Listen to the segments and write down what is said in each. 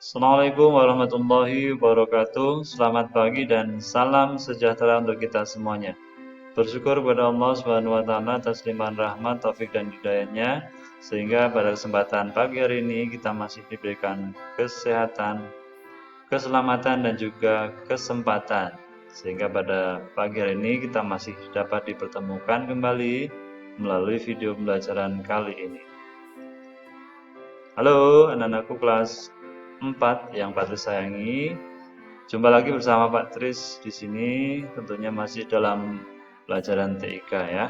Assalamualaikum warahmatullahi wabarakatuh. Selamat pagi dan salam sejahtera untuk kita semuanya. Bersyukur kepada Allah Subhanahu wa taala atas limpahan rahmat, taufik dan hidayahnya sehingga pada kesempatan pagi hari ini kita masih diberikan kesehatan, keselamatan dan juga kesempatan. Sehingga pada pagi hari ini kita masih dapat dipertemukan kembali melalui video pembelajaran kali ini. Halo anak-anakku kelas 4 yang Patris sayangi. Jumpa lagi bersama Pak Tris di sini, tentunya masih dalam pelajaran TIK ya.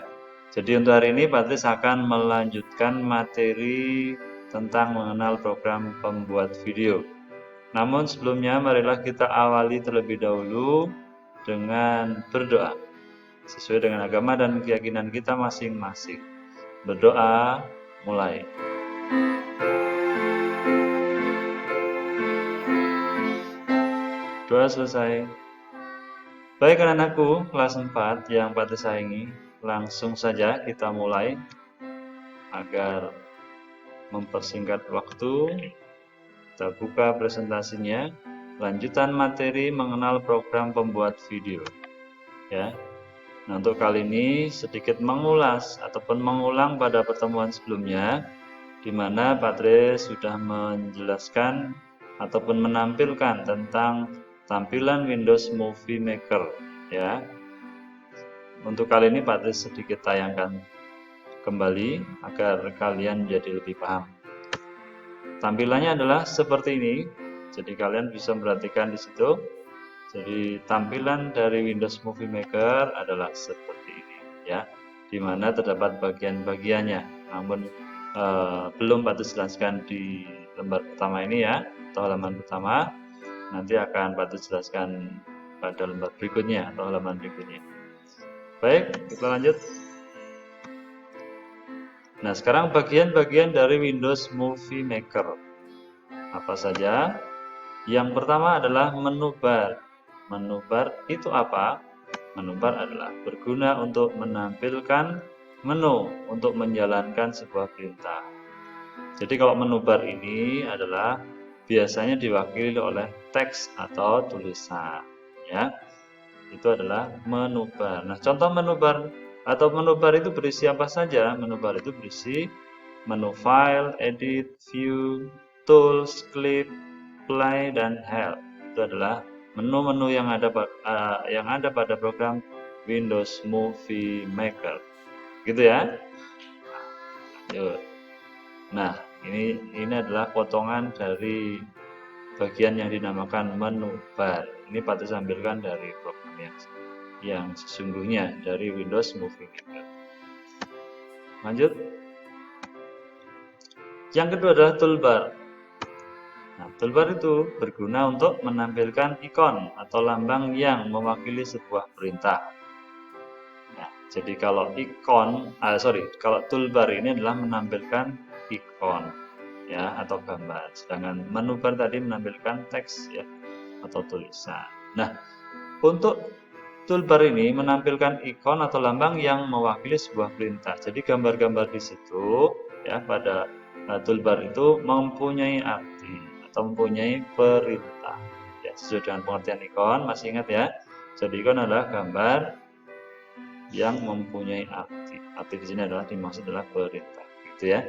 Jadi untuk hari ini Pak Tris akan melanjutkan materi tentang mengenal program pembuat video. Namun sebelumnya marilah kita awali terlebih dahulu dengan berdoa sesuai dengan agama dan keyakinan kita masing-masing. Berdoa mulai. Doa selesai. Baik anak-anakku kelas 4 yang Patris sayangi, langsung saja kita mulai agar mempersingkat waktu. Kita buka presentasinya. Lanjutan materi mengenal program pembuat video. Ya. Nah, untuk kali ini sedikit mengulas ataupun mengulang pada pertemuan sebelumnya di mana Patris sudah menjelaskan ataupun menampilkan tentang tampilan Windows Movie Maker ya. Untuk kali ini Patris sedikit tayangkan kembali agar kalian jadi lebih paham. Tampilannya adalah seperti ini. Jadi kalian bisa perhatikan di situ. Jadi tampilan dari Windows Movie Maker adalah seperti ini ya. Di mana terdapat bagian-bagiannya. Namun belum Patris jelaskan di lembar pertama ini ya, atau halaman pertama. Nanti akan Patris jelaskan pada lembar berikutnya atau halaman berikutnya. Baik, kita lanjut. Nah, sekarang bagian-bagian dari Windows Movie Maker. Apa saja? Yang pertama adalah menu bar. Menu bar itu apa? Menu bar adalah berguna untuk menampilkan menu untuk menjalankan sebuah perintah. Jadi kalau menu bar ini adalah biasanya diwakili oleh teks atau tulisan ya. Itu adalah menu bar. Nah, contoh menu bar atau menu bar itu berisi apa saja? Menu bar itu berisi menu file, edit, view, tools, clip, play dan help. Itu adalah menu-menu yang ada pada program Windows Movie Maker. Gitu ya. Lanjut. Nah, ini adalah potongan dari bagian yang dinamakan menu bar. Ini Patris ambilkan dari program yang sesungguhnya dari Windows Movie Maker. Lanjut. Yang kedua adalah toolbar. Nah, toolbar itu berguna untuk menampilkan ikon atau lambang yang mewakili sebuah perintah. Nah, jadi kalau kalau toolbar ini adalah menampilkan ikon ya atau gambar, sedangkan menu bar tadi menampilkan teks ya atau tulisan. Nah, untuk toolbar ini menampilkan ikon atau lambang yang mewakili sebuah perintah. Jadi gambar-gambar di situ ya pada toolbar itu mempunyai arti atau mempunyai perintah. Ya, sesuai dengan pengertian ikon, masih ingat ya? Jadi ikon adalah gambar yang mempunyai arti. Arti di sini adalah dimaksud adalah perintah, gitu ya.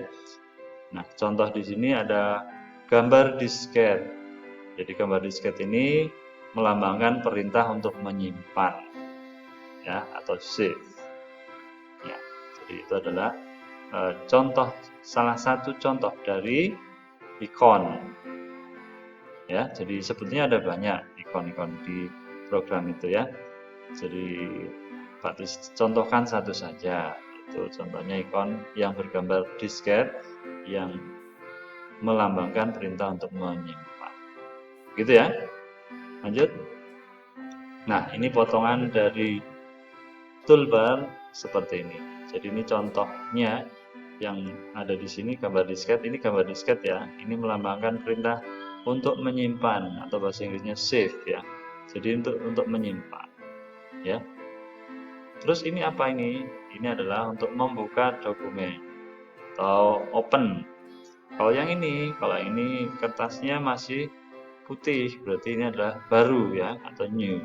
Nah, contoh di sini ada gambar disket. Jadi gambar disket ini melambangkan perintah untuk menyimpan ya atau save. Ya, jadi itu adalah salah satu contoh dari ikon. Ya, jadi sebetulnya ada banyak ikon-ikon di program itu ya. Jadi Patris contohkan satu saja. Itu contohnya ikon yang bergambar disket yang melambangkan perintah untuk menyimpan. Gitu ya. Lanjut. Nah, ini potongan dari toolbar seperti ini. Jadi ini contohnya yang ada di sini gambar disket. Ini gambar disket ya. Ini melambangkan perintah untuk menyimpan atau bahasa Inggrisnya save ya. Jadi untuk menyimpan ya. Terus ini apa ini? Ini adalah untuk membuka dokumen atau open. Kalau yang ini kertasnya masih putih berarti ini adalah baru ya, atau new.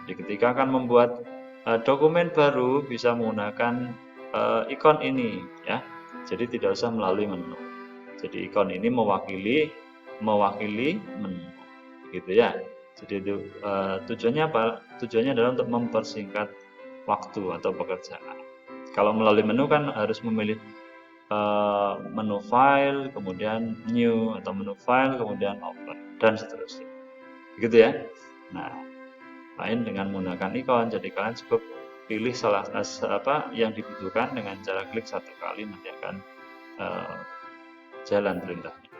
Jadi ketika akan membuat dokumen baru bisa menggunakan ikon ini ya. Jadi tidak usah melalui menu. Jadi ikon ini mewakili menu, gitu ya. Jadi itu tujuannya apa? Tujuannya adalah untuk mempersingkat waktu atau pekerjaan. Kalau melalui menu kan harus memilih menu file, kemudian new, atau menu file, kemudian open, dan seterusnya. Begitu ya. Nah, lain dengan menggunakan ikon. Jadi kalian cukup pilih salah apa yang dibutuhkan dengan cara klik satu kali, nanti akan jalan perintahnya.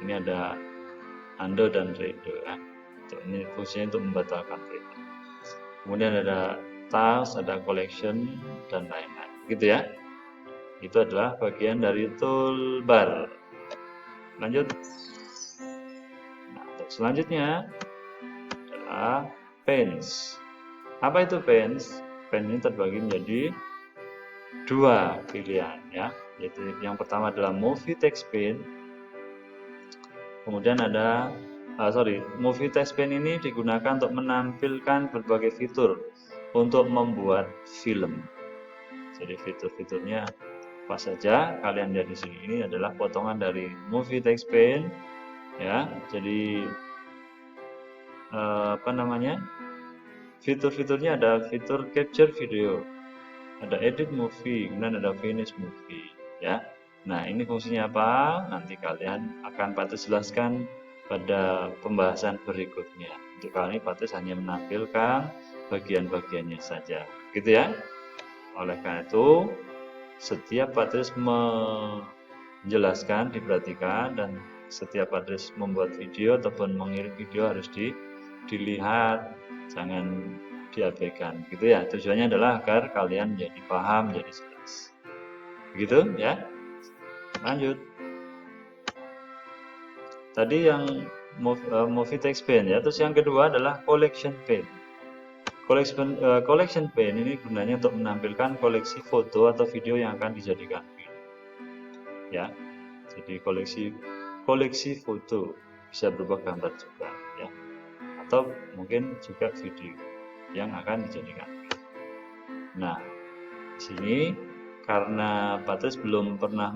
Ini ada undo dan redo ya. Ini fungsinya untuk membatalkan perintah. Kemudian ada task, ada collection, dan lain-lain. Gitu ya. Itu adalah bagian dari toolbar. Lanjut. Nah, untuk selanjutnya adalah panes. Apa itu panes? Panes ini terbagi menjadi dua pilihan ya. Yaitu yang pertama adalah movie text pane. Kemudian ada movie text pane ini digunakan untuk menampilkan berbagai fitur untuk membuat film. Jadi fitur-fiturnya apa saja kalian lihat di sini. Ini adalah potongan dari movie text pane ya. Jadi fitur-fiturnya ada fitur capture video, ada edit movie, kemudian ada finish movie ya. Nah, ini fungsinya apa? Nanti kalian akan Patus jelaskan pada pembahasan berikutnya. Untuk kali ini Patus hanya menampilkan bagian-bagiannya saja, gitu ya. Oleh karena itu, setiap Patus menjelaskan, diperhatikan, dan setiap Patus membuat video ataupun mengirim video harus dilihat, jangan diabaikan, gitu ya. Tujuannya adalah agar kalian jadi paham, jadi jelas. Begitu ya. Lanjut. Tadi yang movie text pane ya. Terus yang kedua adalah collection pane. Collection pane ini gunanya untuk menampilkan koleksi foto atau video yang akan dijadikan film. Ya. Jadi koleksi foto bisa berupa gambar juga ya. Atau mungkin juga video yang akan dijadikan film. Nah, di sini karena Patus belum pernah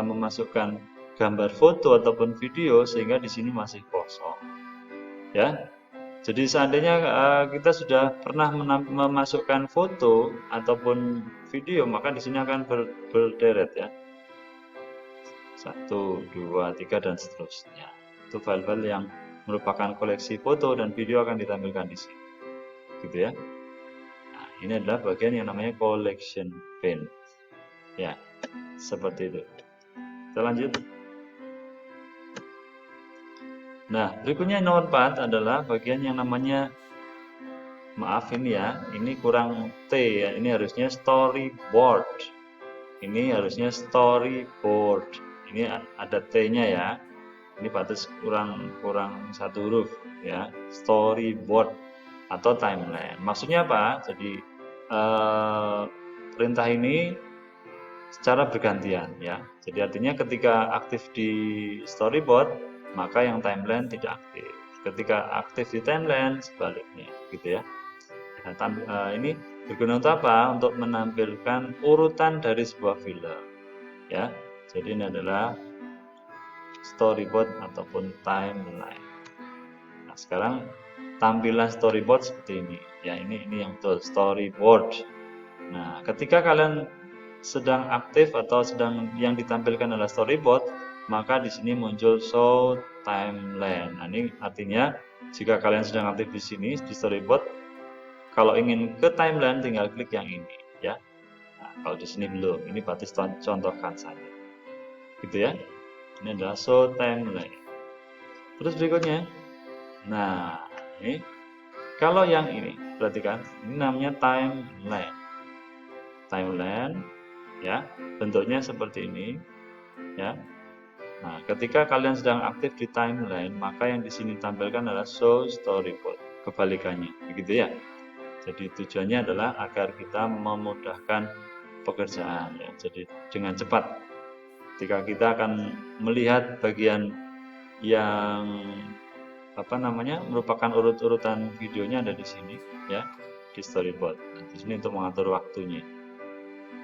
memasukkan gambar foto ataupun video sehingga di sini masih kosong. Ya. Jadi seandainya kita sudah pernah memasukkan foto ataupun video, maka di sini akan berderet ya. 1, 2, 3 dan seterusnya. Itu file-file yang merupakan koleksi foto dan video akan ditampilkan di sini. Gitu ya. Nah, ini adalah bagian yang namanya collection pane. Ya, seperti itu. Kita lanjut. Nah, berikutnya nomor 4 adalah bagian yang namanya, maaf ini ya, ini kurang T ya, ini harusnya storyboard. Ini harusnya storyboard. Ini ada T-nya ya. Ini batas kurang satu huruf ya. Storyboard atau timeline. Maksudnya apa? Jadi perintah ini secara bergantian ya. Jadi artinya ketika aktif di storyboard, maka yang timeline tidak aktif. Ketika aktif di timeline, sebaliknya, gitu ya. Nah, ini berguna untuk apa? Untuk menampilkan urutan dari sebuah film, ya. Jadi ini adalah storyboard ataupun timeline. Nah, sekarang tampilan storyboard seperti ini, ya. Ini yang betul, storyboard. Nah, ketika kalian sedang aktif atau sedang yang ditampilkan adalah storyboard, maka di sini muncul show timeline. Nah, ini artinya jika kalian sedang aktif di sini di storyboard, kalau ingin ke timeline tinggal klik yang ini ya. Nah, kalau di sini belum, ini berarti contohkan saja. Gitu ya. Ini adalah show timeline. Terus berikutnya. Nah, ini kalau yang ini, perhatikan, ini namanya timeline. Timeline ya, bentuknya seperti ini ya. Nah, ketika kalian sedang aktif di timeline, maka yang di sini tampilkan adalah show storyboard, kebalikannya, begitu ya. Jadi tujuannya adalah agar kita memudahkan pekerjaan ya. Jadi dengan cepat ketika kita akan melihat bagian yang merupakan urut-urutan videonya ada di sini ya, di storyboard. Nah, di sini untuk mengatur waktunya.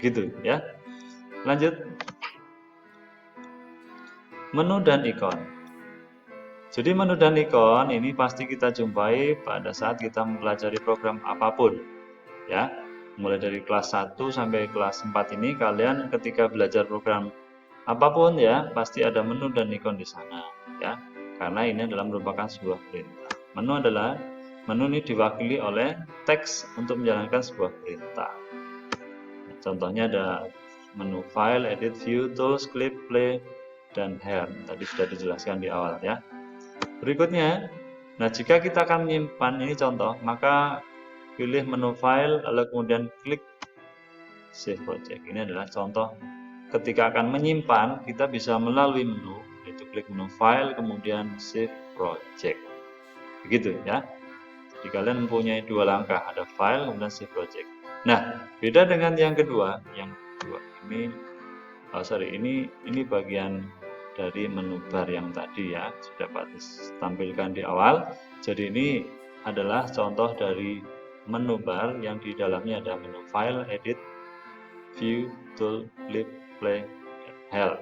Gitu ya. Lanjut. Menu dan ikon. Jadi menu dan ikon ini pasti kita jumpai pada saat kita mempelajari program apapun ya. Mulai dari kelas 1 sampai kelas 4 ini kalian ketika belajar program apapun ya, pasti ada menu dan ikon di sana ya. Karena ini adalah merupakan sebuah perintah. Menu ini diwakili oleh teks untuk menjalankan sebuah perintah. Contohnya ada menu file, edit, view, tools, clip, play, dan help. Tadi sudah dijelaskan di awal ya. Berikutnya, nah jika kita akan menyimpan ini contoh, maka pilih menu file lalu kemudian klik save project. Ini adalah contoh ketika akan menyimpan, kita bisa melalui menu, yaitu klik menu file kemudian save project. Begitu ya. Jadi kalian mempunyai dua langkah, ada file kemudian save project. Nah, beda dengan yang kedua ini bagian dari menu bar yang tadi ya, sudah Pak tampilkan di awal. Jadi ini adalah contoh dari menu bar yang di dalamnya ada menu file, edit, view, tool, clip, play, help.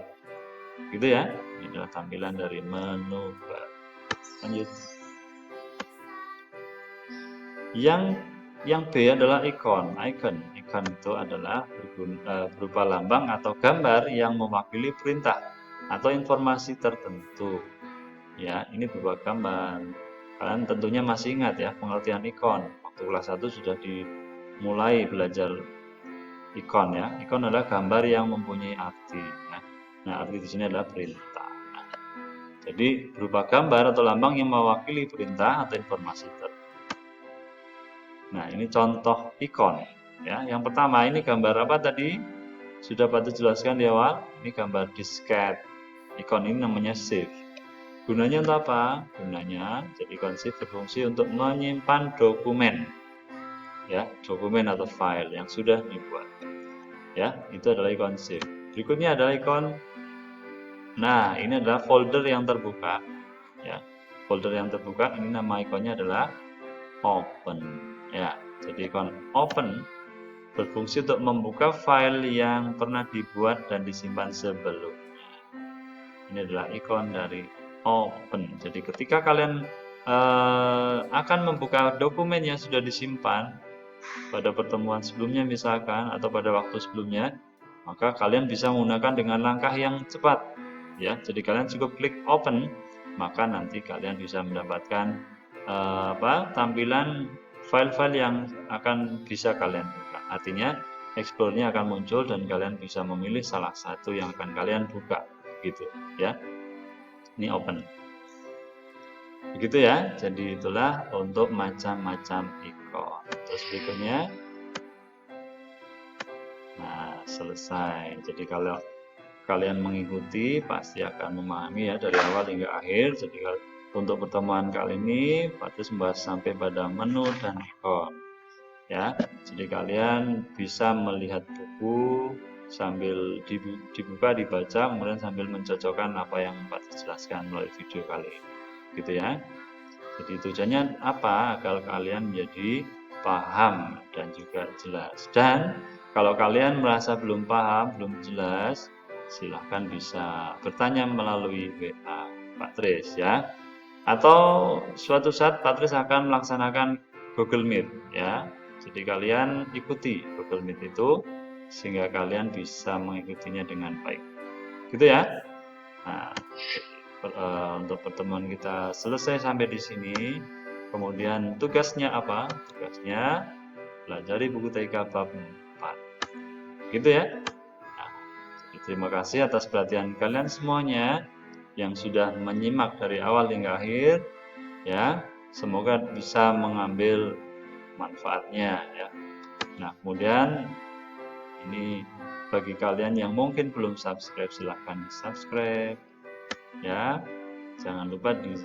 Gitu ya. Ini adalah tampilan dari menu bar. Lanjut. Yang B adalah icon. Icon itu adalah berupa lambang atau gambar yang mewakili perintah atau informasi tertentu. Ya, ini berupa gambar. Kalian tentunya masih ingat ya pengertian ikon. Waktu kelas 1 sudah dimulai belajar ikon ya. Ikon adalah gambar yang mempunyai arti. Ya. Nah, arti di sini adalah perintah. Jadi berupa gambar atau lambang yang mewakili perintah atau informasi tertentu. Nah, ini contoh ikon ya. Yang pertama ini gambar apa tadi? Sudah Pak jelaskan di awal. Ini gambar disket. Ikon ini namanya save. Gunanya untuk apa? Gunanya jadi ikon save berfungsi untuk menyimpan dokumen. Ya, dokumen atau file yang sudah dibuat. Ya, itu adalah ikon save. Berikutnya adalah ikon. Nah, ini adalah folder yang terbuka. Ya, folder yang terbuka ini nama ikonnya adalah open. Ya, jadi ikon open berfungsi untuk membuka file yang pernah dibuat dan disimpan sebelumnya. Ini adalah ikon dari open. Jadi ketika kalian akan membuka dokumen yang sudah disimpan pada pertemuan sebelumnya misalkan atau pada waktu sebelumnya, maka kalian bisa menggunakan dengan langkah yang cepat. Ya, jadi kalian cukup klik open, maka nanti kalian bisa mendapatkan tampilan file-file yang akan bisa kalian buka. Artinya explore-nya akan muncul dan kalian bisa memilih salah satu yang akan kalian buka gitu ya. Ini open. Begitu ya. Jadi itulah untuk macam-macam ikon. Terus berikutnya nah, selesai. Jadi kalau kalian mengikuti pasti akan memahami ya dari awal hingga akhir. Jadi untuk pertemuan kali ini Patris membahas sampai pada menu dan ikon. Ya, jadi kalian bisa melihat buku sambil dibuka, dibaca, kemudian sambil mencocokkan apa yang Patris jelaskan melalui video kali ini. Gitu ya. Jadi tujuannya apa? Agar kalian menjadi paham dan juga jelas. Dan kalau kalian merasa belum paham, belum jelas, silahkan bisa bertanya melalui WA Patris ya. Atau suatu saat Patris akan melaksanakan Google Meet ya. Jadi kalian ikuti Google Meet itu sehingga kalian bisa mengikutinya dengan baik. Gitu ya. Nah, untuk pertemuan kita selesai sampai di sini. Kemudian tugasnya apa? Tugasnya pelajari buku TK bab 4. Gitu ya. Nah, jadi terima kasih atas perhatian kalian semuanya yang sudah menyimak dari awal hingga akhir ya, semoga bisa mengambil manfaatnya ya. Nah, kemudian ini bagi kalian yang mungkin belum subscribe silahkan di subscribe ya, jangan lupa di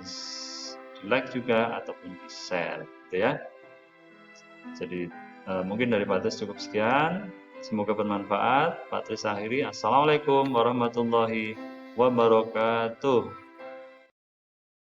like juga ataupun di share gitu ya. Jadi mungkin dari Patris cukup sekian, semoga bermanfaat. Patris akhiri, assalamualaikum warahmatullahi wabarakatuh.